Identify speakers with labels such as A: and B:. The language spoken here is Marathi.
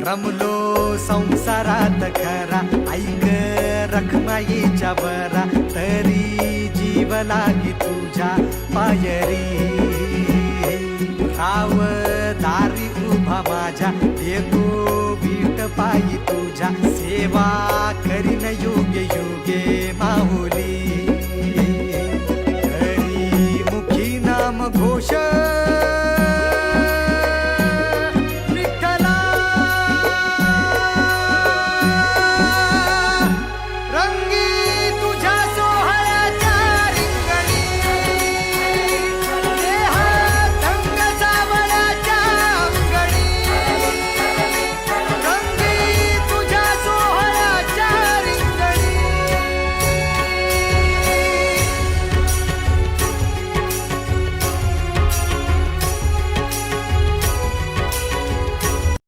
A: रमलो संसारात खरा, ऐक रखमाईच्या बरा, तरी जीव लागी तुझ्या पायरी. राव दारी उभा माझ्या, येतो